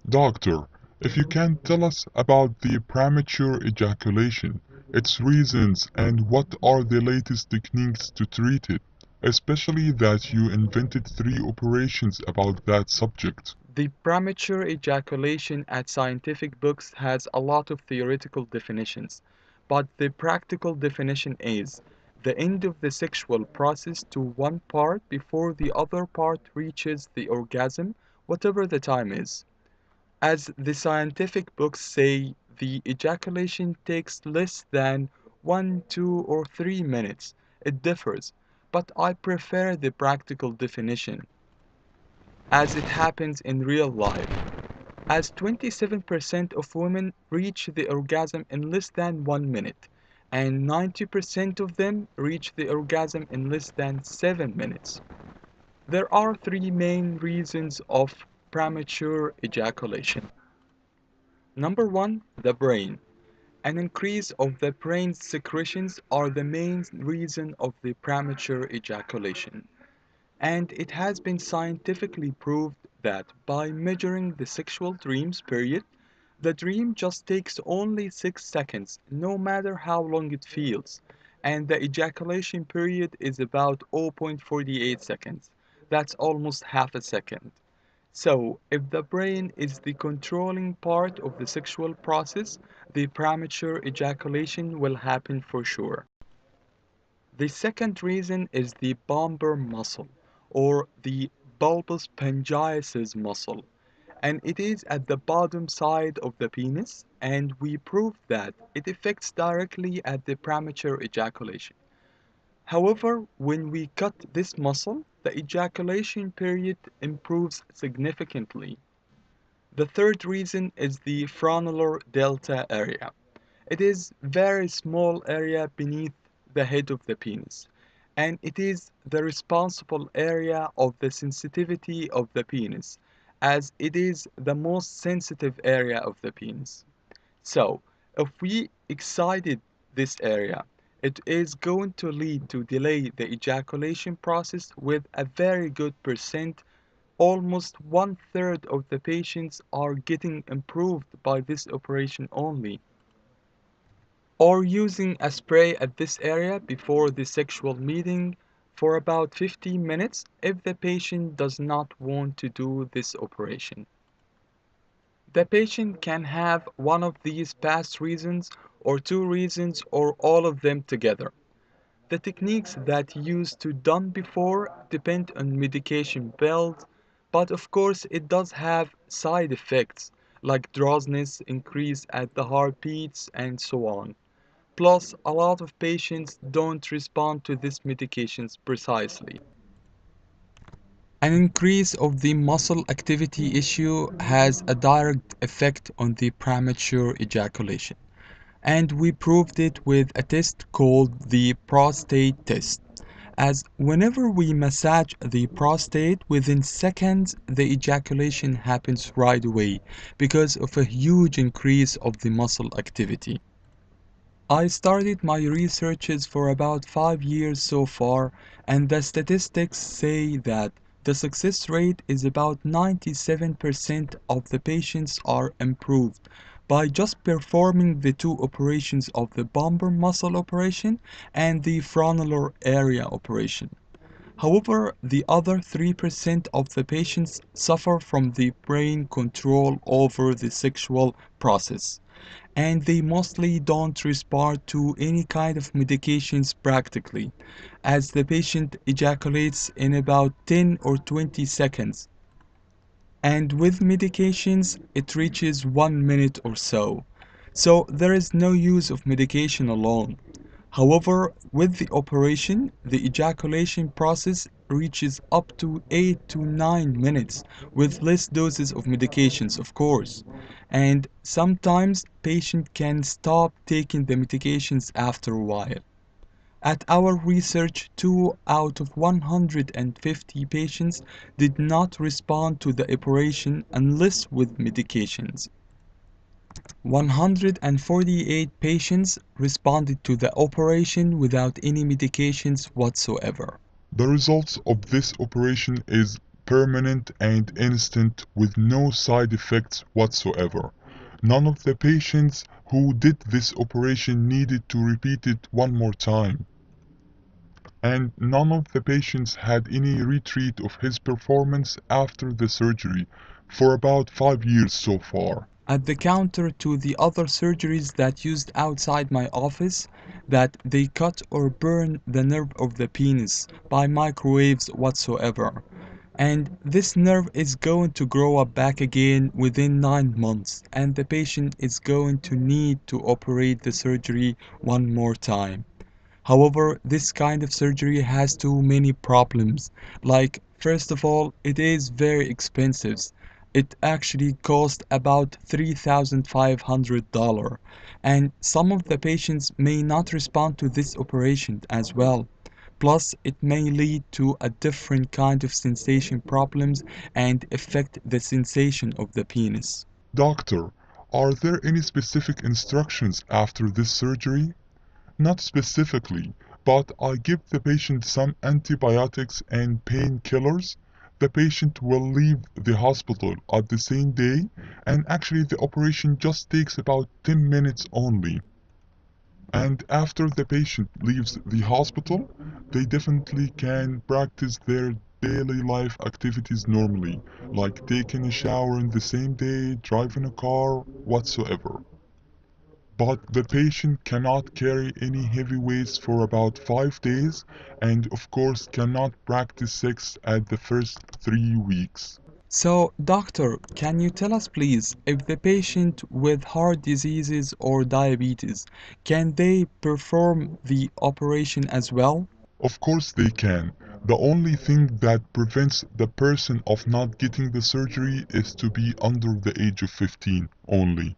Doctor, if you can tell us about the premature ejaculation, its reasons, and what are the latest techniques to treat it, especially that you invented three operations about that subject. The premature ejaculation at scientific books has a lot of theoretical definitions, but the practical definition is the end of the sexual process to one part before the other part reaches the orgasm, whatever the time is. As the scientific books say, the ejaculation takes less than 1, 2, or 3 minutes. It differs, but I prefer the practical definition as it happens in real life. As 27% of women reach the orgasm in less than 1 minute, and 90% of them reach the orgasm in less than 7 minutes. There are three main reasons of premature ejaculation. Number one, the brain. An increase of the brain's secretions are the main reason of the premature ejaculation. And it has been scientifically proved that by measuring the sexual dreams period, the dream just takes only 6 seconds, no matter how long it feels, and the ejaculation period is about 0.48 seconds. That's almost half a second. So, if the brain is the controlling part of the sexual process, the premature ejaculation will happen for sure. The second reason is the bomber muscle, or the bulbous pangiasis muscle, and it is at the bottom side of the penis, and we proved that it affects directly at the premature ejaculation. However, when we cut this muscle, the ejaculation period improves significantly. The third reason is the frontalar delta area. It is very small area beneath the head of the penis, and it is the responsible area of the sensitivity of the penis, as it is the most sensitive area of the penis. So, if we excited this area, it is going to lead to delay the ejaculation process with a very good percent. Almost one third of the patients are getting improved by this operation only. Or using a spray at this area before the sexual meeting for about 15 minutes if the patient does not want to do this operation. The patient can have one of these past reasons or two reasons or all of them together. The techniques that used to done before depend on medication build, but of course it does have side effects like drowsiness, increase at the heartbeats, and so on. Plus, a lot of patients don't respond to these medications precisely. An increase of the muscle activity issue has a direct effect on the premature ejaculation, and we proved it with a test called the prostate test. As whenever we massage the prostate, within seconds the ejaculation happens right away because of a huge increase of the muscle activity. I started my researches for about 5 years so far, and the statistics say that the success rate is about 97% of the patients are improved by just performing the two operations of the bomber muscle operation and the frontalar area operation. However, the other 3% of the patients suffer from the brain control over the sexual process, and they mostly don't respond to any kind of medications practically, as the patient ejaculates in about 10 or 20 seconds, and with medications it reaches 1 minute or so. So there is no use of medication alone. However, with the operation, the ejaculation process reaches up to 8 to 9 minutes with less doses of medications, of course. And sometimes patient can stop taking the medications after a while. At our research, 2 out of 150 patients did not respond to the operation unless with medications. 148 patients responded to the operation without any medications whatsoever. The results of this operation is permanent and instant with no side effects whatsoever. None of the patients who did this operation needed to repeat it one more time. And none of the patients had any retreat of his performance after the surgery for about 5 years so far. At the counter to the other surgeries that used outside my office, that they cut or burn the nerve of the penis by microwaves whatsoever. And this nerve is going to grow up back again within 9 months, and the patient is going to need to operate the surgery one more time. However, this kind of surgery has too many problems. Like, first of all, it is very expensive. It actually costs about $3,500, and some of the patients may not respond to this operation as well. Plus, it may lead to a different kind of sensation problems and affect the sensation of the penis. Doctor, are there any specific instructions after this surgery? Not specifically, but I give the patient some antibiotics and painkillers. The patient will leave the hospital at the same day, and actually the operation just takes about 10 minutes only. And after the patient leaves the hospital, they definitely can practice their daily life activities normally, like taking a shower in the same day, driving a car, whatsoever. But the patient cannot carry any heavy weights for about 5 days and of course cannot practice sex at the first 3 weeks. So, doctor, can you tell us please if the patient with heart diseases or diabetes, can they perform the operation as well? Of course they can. The only thing that prevents the person of not getting the surgery is to be under the age of 15 only.